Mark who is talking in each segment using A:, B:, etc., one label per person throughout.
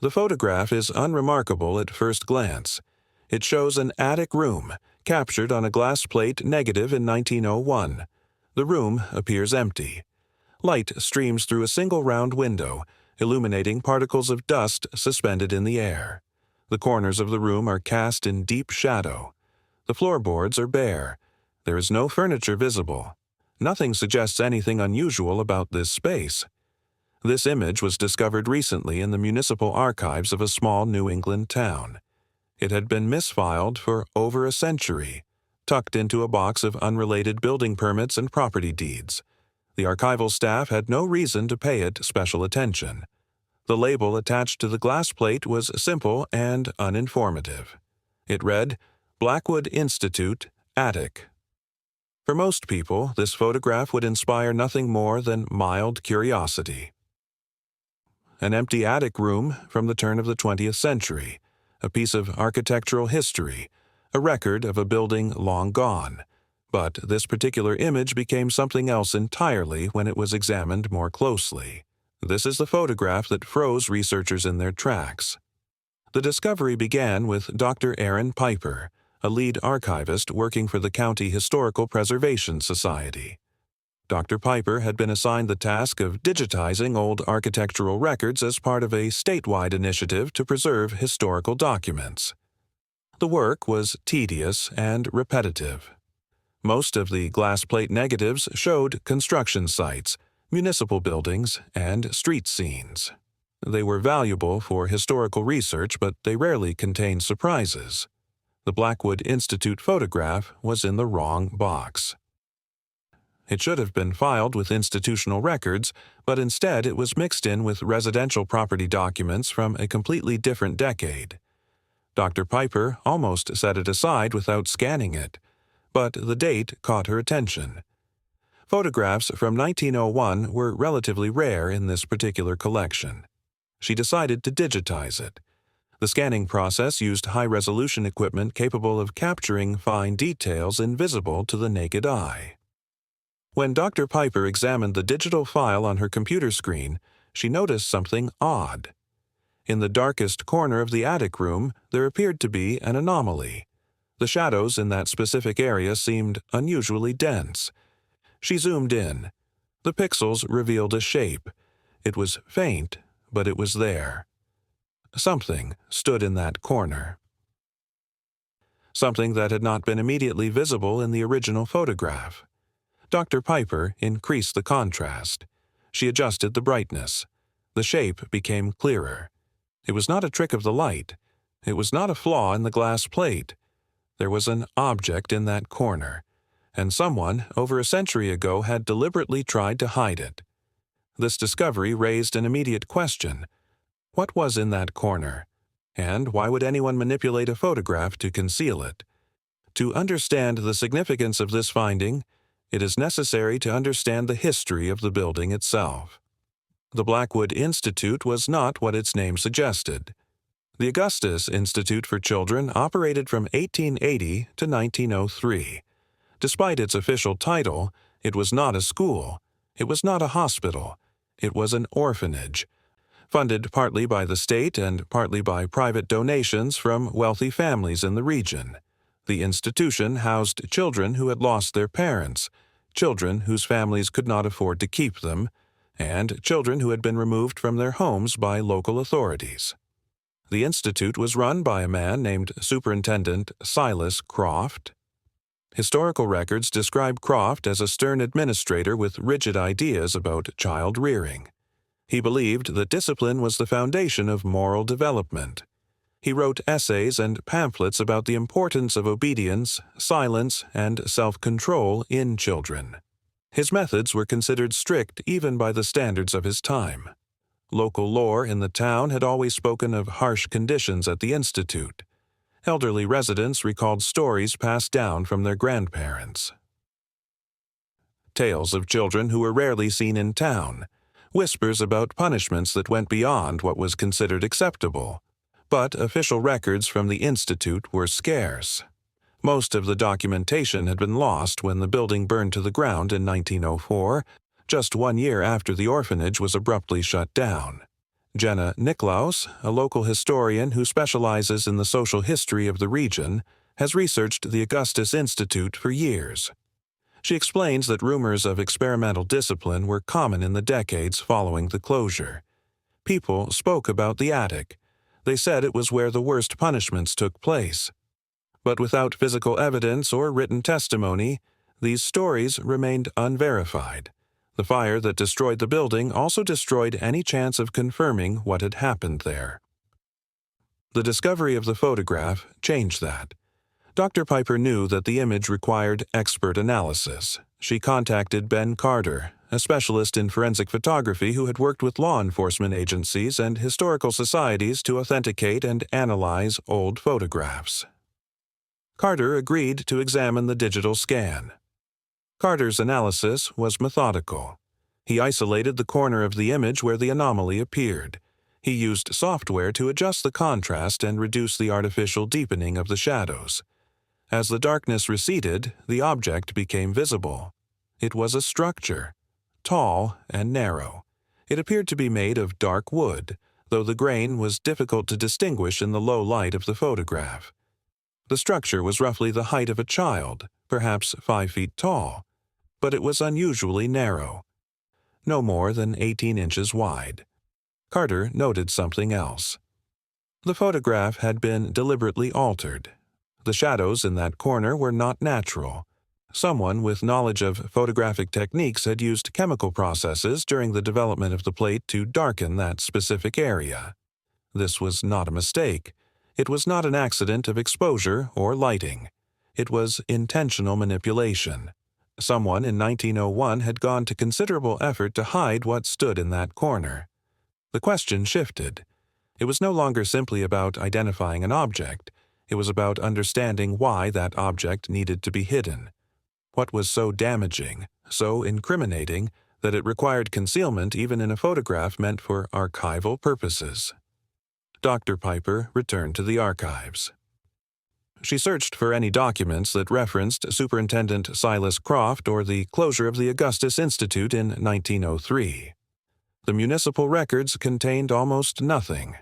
A: The photograph is unremarkable at first glance. It shows an attic room, captured on a glass plate negative in 1901. The room appears empty. Light streams through a single round window, illuminating particles of dust suspended in the air. The corners of the room are cast in deep shadow. The floorboards are bare. There is no furniture visible. Nothing suggests anything unusual about this space. This image was discovered recently in the municipal archives of a small New England town. It had been misfiled for over a century, tucked into a box of unrelated building permits and property deeds. The archival staff had no reason to pay it special attention. The label attached to the glass plate was simple and uninformative. It read, Blackwood Institute, Attic. For most people, this photograph would inspire nothing more than mild curiosity. An empty attic room from the turn of the 20th century, a piece of architectural history, a record of a building long gone. But this particular image became something else entirely when it was examined more closely. This is the photograph that froze researchers in their tracks. The discovery began with Dr. Aaron Piper, a lead archivist working for the County Historical Preservation Society. Dr. Piper had been assigned the task of digitizing old architectural records as part of a statewide initiative to preserve historical documents. The work was tedious and repetitive. Most of the glass plate negatives showed construction sites, municipal buildings, and street scenes. They were valuable for historical research, but they rarely contained surprises. The Blackwood Institute photograph was in the wrong box. It should have been filed with institutional records, but instead it was mixed in with residential property documents from a completely different decade. Dr. Piper almost set it aside without scanning it, but the date caught her attention. Photographs from 1901 were relatively rare in this particular collection. She decided to digitize it. The scanning process used high-resolution equipment capable of capturing fine details invisible to the naked eye. When Dr. Piper examined the digital file on her computer screen, she noticed something odd. In the darkest corner of the attic room, there appeared to be an anomaly. The shadows in that specific area seemed unusually dense. She zoomed in. The pixels revealed a shape. It was faint, but it was there. Something stood in that corner. Something that had not been immediately visible in the original photograph. Dr. Piper increased the contrast. She adjusted the brightness. The shape became clearer. It was not a trick of the light. It was not a flaw in the glass plate. There was an object in that corner, and someone, over a century ago, had deliberately tried to hide it. This discovery raised an immediate question. What was in that corner? And why would anyone manipulate a photograph to conceal it? To understand the significance of this finding, it is necessary to understand the history of the building itself. The Blackwood Institute was not what its name suggested. The Augustus Institute for Children operated from 1880 to 1903. Despite its official title, it was not a school. It was not a hospital. It was an orphanage, funded partly by the state and partly by private donations from wealthy families in the region. The institution housed children who had lost their parents, children whose families could not afford to keep them, and children who had been removed from their homes by local authorities. The institute was run by a man named Superintendent Silas Croft. Historical records describe Croft as a stern administrator with rigid ideas about child rearing. He believed that discipline was the foundation of moral development. He wrote essays and pamphlets about the importance of obedience, silence, and self-control in children. His methods were considered strict even by the standards of his time. Local lore in the town had always spoken of harsh conditions at the institute. Elderly residents recalled stories passed down from their grandparents. Tales of children who were rarely seen in town, whispers about punishments that went beyond what was considered acceptable. But official records from the institute were scarce. Most of the documentation had been lost when the building burned to the ground in 1904, just 1 year after the orphanage was abruptly shut down. Jenna Niklaus, a local historian who specializes in the social history of the region, has researched the Augustus Institute for years. She explains that rumors of experimental discipline were common in the decades following the closure. People spoke about the attic. They said it was where the worst punishments took place. But without physical evidence or written testimony, these stories remained unverified. The fire that destroyed the building also destroyed any chance of confirming what had happened there. The discovery of the photograph changed that. Dr. Piper knew that the image required expert analysis. She contacted Ben Carter, a specialist in forensic photography who had worked with law enforcement agencies and historical societies to authenticate and analyze old photographs. Carter agreed to examine the digital scan. Carter's analysis was methodical. He isolated the corner of the image where the anomaly appeared. He used software to adjust the contrast and reduce the artificial deepening of the shadows. As the darkness receded, the object became visible. It was a structure, tall and narrow. It appeared to be made of dark wood, though the grain was difficult to distinguish in the low light of the photograph. The structure was roughly the height of a child, perhaps 5 feet tall, but it was unusually narrow, no more than 18 inches wide. Carter noted something else. The photograph had been deliberately altered. The shadows in that corner were not natural. Someone with knowledge of photographic techniques had used chemical processes during the development of the plate to darken that specific area. This was not a mistake. It was not an accident of exposure or lighting. It was intentional manipulation. Someone in 1901 had gone to considerable effort to hide what stood in that corner. The question shifted. It was no longer simply about identifying an object. It was about understanding why that object needed to be hidden. What was so damaging, so incriminating, that it required concealment even in a photograph meant for archival purposes? Dr. Piper returned to the archives. She searched for any documents that referenced Superintendent Silas Croft or the closure of the Augustus Institute in 1903. The municipal records contained almost nothing.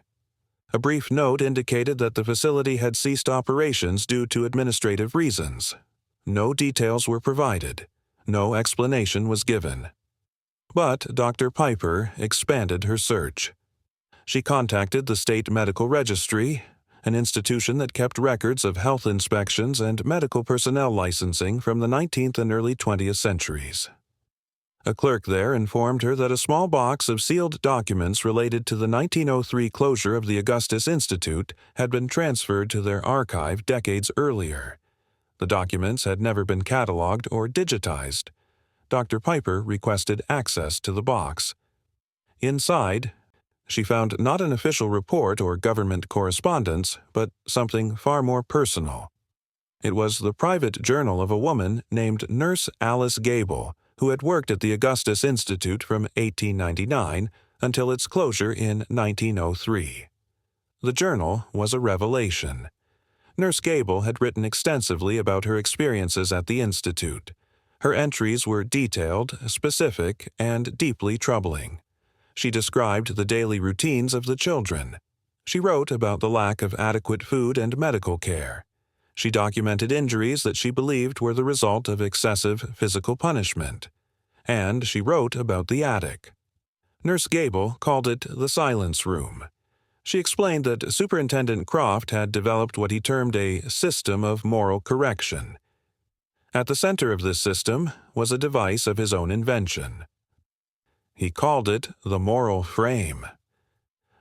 A: A brief note indicated that the facility had ceased operations due to administrative reasons. No details were provided. No explanation was given. But Dr. Piper expanded her search. She contacted the State Medical Registry, an institution that kept records of health inspections and medical personnel licensing from the 19th and early 20th centuries. A clerk there informed her that a small box of sealed documents related to the 1903 closure of the Augustus Institute had been transferred to their archive decades earlier. The documents had never been cataloged or digitized. Dr. Piper requested access to the box. Inside, she found not an official report or government correspondence, but something far more personal. It was the private journal of a woman named Nurse Alice Gable, who had worked at the Augustus Institute from 1899 until its closure in 1903. The journal was a revelation. Nurse Gable had written extensively about her experiences at the Institute. Her entries were detailed, specific, and deeply troubling. She described the daily routines of the children. She wrote about the lack of adequate food and medical care. She documented injuries that she believed were the result of excessive physical punishment. And she wrote about the attic. Nurse Gable called it the silence room. She explained that Superintendent Croft had developed what he termed a system of moral correction. At the center of this system was a device of his own invention. He called it the moral frame.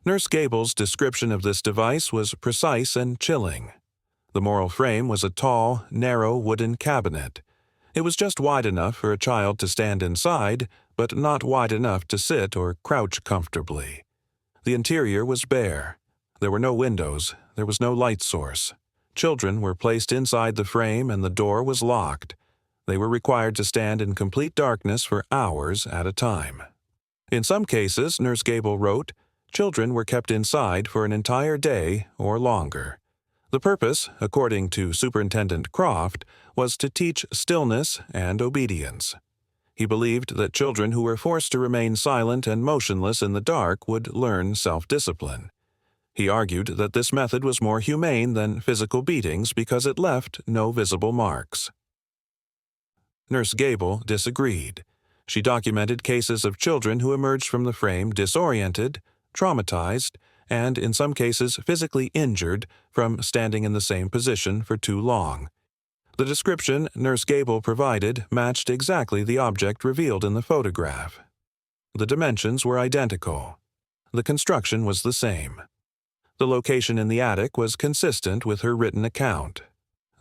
A: Nurse Gable's description of this device was precise and chilling. The moral frame was a tall, narrow wooden cabinet. It was just wide enough for a child to stand inside, but not wide enough to sit or crouch comfortably. The interior was bare. There were no windows. There was no light source. Children were placed inside the frame and the door was locked. They were required to stand in complete darkness for hours at a time. In some cases, Nurse Gable wrote, children were kept inside for an entire day or longer. The purpose, according to Superintendent Croft, was to teach stillness and obedience. He believed that children who were forced to remain silent and motionless in the dark would learn self-discipline. He argued that this method was more humane than physical beatings because it left no visible marks. Nurse Gable disagreed. She documented cases of children who emerged from the frame disoriented, traumatized, and in some cases physically injured from standing in the same position for too long. The description Nurse Gable provided matched exactly the object revealed in the photograph. The dimensions were identical. The construction was the same. The location in the attic was consistent with her written account.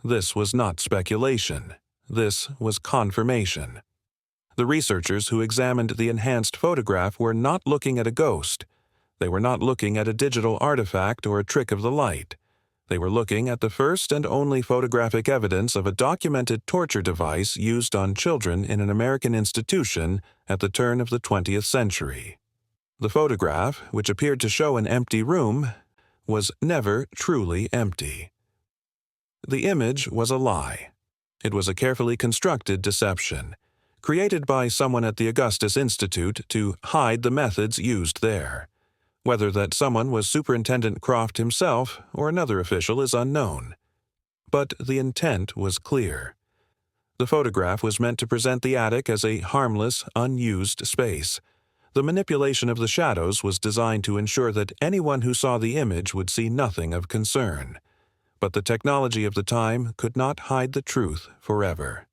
A: This was not speculation. This was confirmation. The researchers who examined the enhanced photograph were not looking at a ghost. They were not looking at a digital artifact or a trick of the light. They were looking at the first and only photographic evidence of a documented torture device used on children in an American institution at the turn of the 20th century. The photograph, which appeared to show an empty room, was never truly empty. The image was a lie. It was a carefully constructed deception, created by someone at the Augustus Institute to hide the methods used there. Whether that someone was Superintendent Croft himself or another official is unknown. But the intent was clear. The photograph was meant to present the attic as a harmless, unused space. The manipulation of the shadows was designed to ensure that anyone who saw the image would see nothing of concern. But the technology of the time could not hide the truth forever.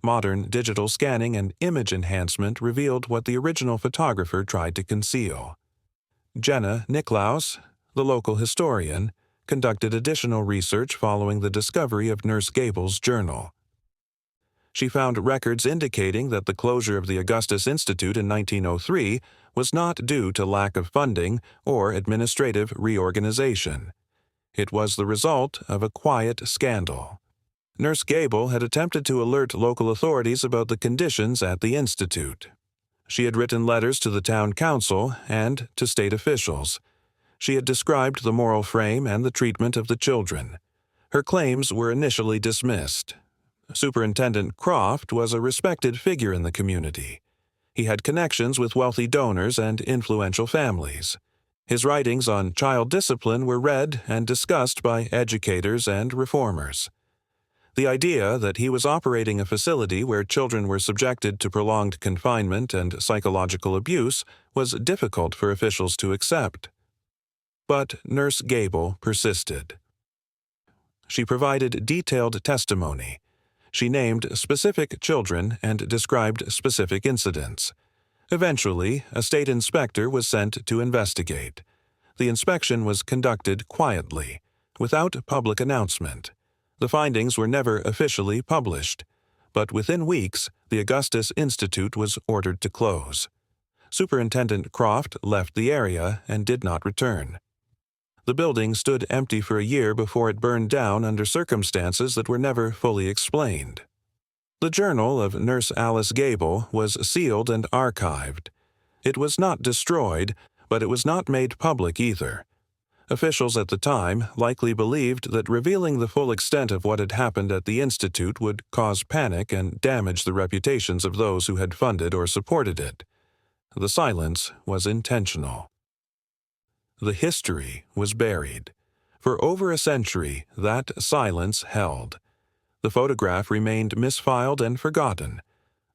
A: Modern digital scanning and image enhancement revealed what the original photographer tried to conceal. Jenna Nicklaus, the local historian, conducted additional research following the discovery of Nurse Gable's journal. She found records indicating that the closure of the Augustus Institute in 1903 was not due to lack of funding or administrative reorganization. It was the result of a quiet scandal. Nurse Gable had attempted to alert local authorities about the conditions at the institute. She had written letters to the town council and to state officials. She had described the moral frame and the treatment of the children. Her claims were initially dismissed. Superintendent Croft was a respected figure in the community. He had connections with wealthy donors and influential families. His writings on child discipline were read and discussed by educators and reformers. The idea that he was operating a facility where children were subjected to prolonged confinement and psychological abuse was difficult for officials to accept. But Nurse Gable persisted. She provided detailed testimony. She named specific children and described specific incidents. Eventually, a state inspector was sent to investigate. The inspection was conducted quietly, without public announcement. The findings were never officially published, but within weeks, the Augustus Institute was ordered to close. Superintendent Croft left the area and did not return. The building stood empty for a year before it burned down under circumstances that were never fully explained. The journal of Nurse Alice Gable was sealed and archived. It was not destroyed, but it was not made public either. Officials at the time likely believed that revealing the full extent of what had happened at the Institute would cause panic and damage the reputations of those who had funded or supported it. The silence was intentional. The history was buried. For over a century, that silence held. The photograph remained misfiled and forgotten.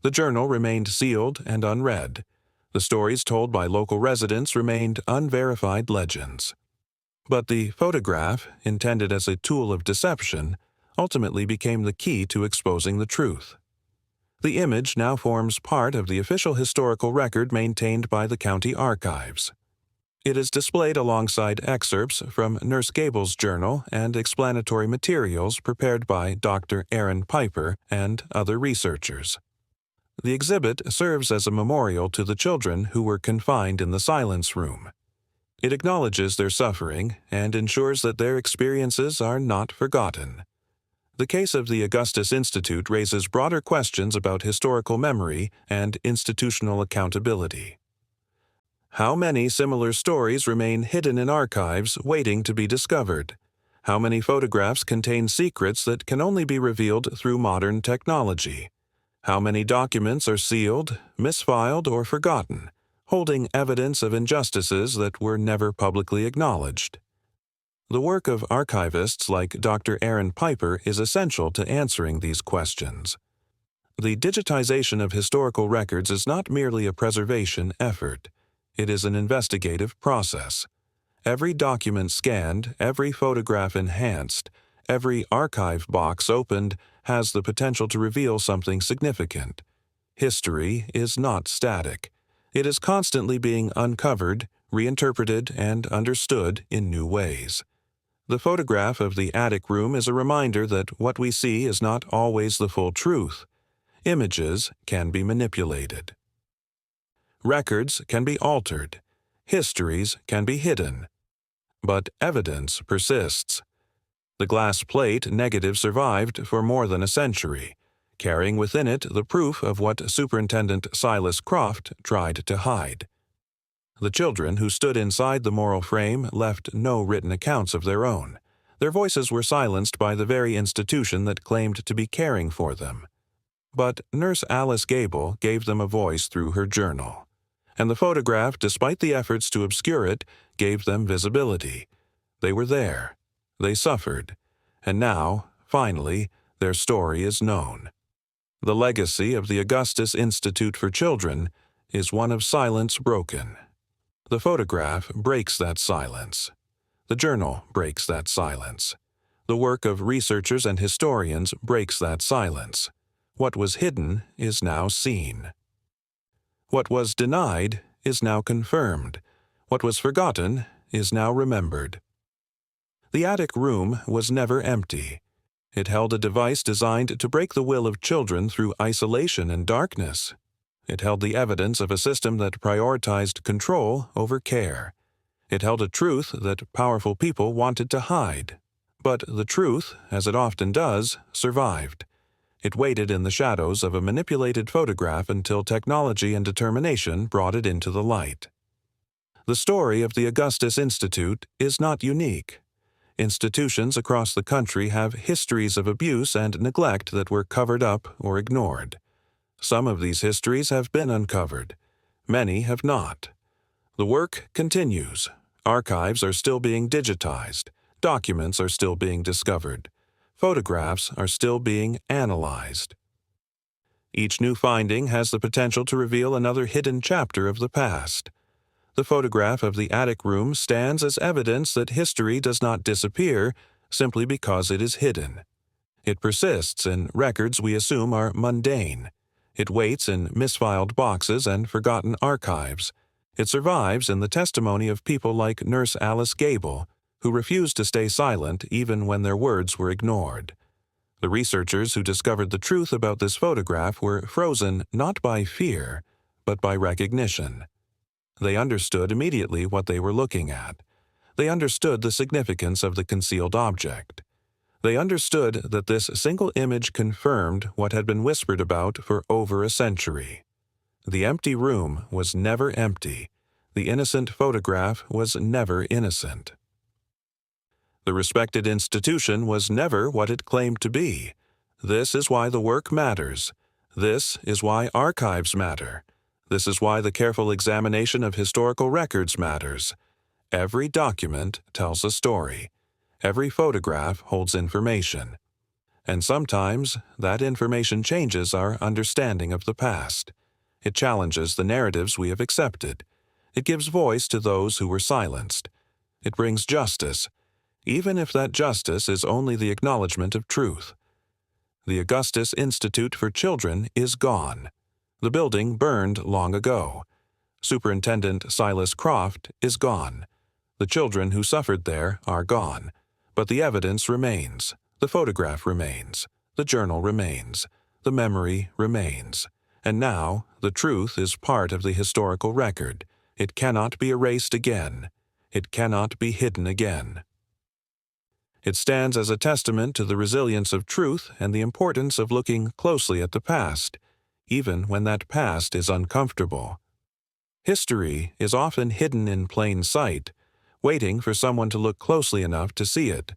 A: The journal remained sealed and unread. The stories told by local residents remained unverified legends. But the photograph, intended as a tool of deception, ultimately became the key to exposing the truth. The image now forms part of the official historical record maintained by the county archives. It is displayed alongside excerpts from Nurse Gable's journal and explanatory materials prepared by Dr. Aaron Piper and other researchers. The exhibit serves as a memorial to the children who were confined in the silence room. It acknowledges their suffering and ensures that their experiences are not forgotten. The case of the Augustus Institute raises broader questions about historical memory and institutional accountability. How many similar stories remain hidden in archives waiting to be discovered? How many photographs contain secrets that can only be revealed through modern technology? How many documents are sealed, misfiled, or forgotten, holding evidence of injustices that were never publicly acknowledged? The work of archivists like Dr. Aaron Piper is essential to answering these questions. The digitization of historical records is not merely a preservation effort. It is an investigative process. Every document scanned, every photograph enhanced, every archive box opened has the potential to reveal something significant. History is not static. It is constantly being uncovered, reinterpreted, and understood in new ways. The photograph of the attic room is a reminder that what we see is not always the full truth. Images can be manipulated. Records can be altered. Histories can be hidden. But evidence persists. The glass plate negative survived for more than a century, carrying within it the proof of what Superintendent Silas Croft tried to hide. The children who stood inside the moral frame left no written accounts of their own. Their voices were silenced by the very institution that claimed to be caring for them. But Nurse Alice Gable gave them a voice through her journal. And the photograph, despite the efforts to obscure it, gave them visibility. They were there. They suffered. And now, finally, their story is known. The legacy of the Augustus Institute for Children is one of silence broken. The photograph breaks that silence. The journal breaks that silence. The work of researchers and historians breaks that silence. What was hidden is now seen. What was denied is now confirmed. What was forgotten is now remembered. The attic room was never empty. It held a device designed to break the will of children through isolation and darkness. It held the evidence of a system that prioritized control over care. It held a truth that powerful people wanted to hide. But the truth, as it often does, survived. It waited in the shadows of a manipulated photograph until technology and determination brought it into the light. The story of the Augustus Institute is not unique. Institutions across the country have histories of abuse and neglect that were covered up or ignored. Some of these histories have been uncovered. Many have not. The work continues. Archives are still being digitized. Documents are still being discovered. Photographs are still being analyzed. Each new finding has the potential to reveal another hidden chapter of the past. The photograph of the attic room stands as evidence that history does not disappear simply because it is hidden. It persists in records we assume are mundane. It waits in misfiled boxes and forgotten archives. It survives in the testimony of people like Nurse Alice Gable, who refused to stay silent even when their words were ignored. The researchers who discovered the truth about this photograph were frozen not by fear, but by recognition. They understood immediately what they were looking at. They understood the significance of the concealed object. They understood that this single image confirmed what had been whispered about for over a century. The empty room was never empty. The innocent photograph was never innocent. The respected institution was never what it claimed to be. This is why the work matters. This is why archives matter. This is why the careful examination of historical records matters. Every document tells a story. Every photograph holds information. And sometimes that information changes our understanding of the past. It challenges the narratives we have accepted. It gives voice to those who were silenced. It brings justice, even if that justice is only the acknowledgement of truth. The Augustus Institute for Children is gone. The building burned long ago. Superintendent Silas Croft is gone. The children who suffered there are gone. But the evidence remains. The photograph remains. The journal remains. The memory remains. And now, the truth is part of the historical record. It cannot be erased again. It cannot be hidden again. It stands as a testament to the resilience of truth and the importance of looking closely at the past, even when that past is uncomfortable. History is often hidden in plain sight, waiting for someone to look closely enough to see it.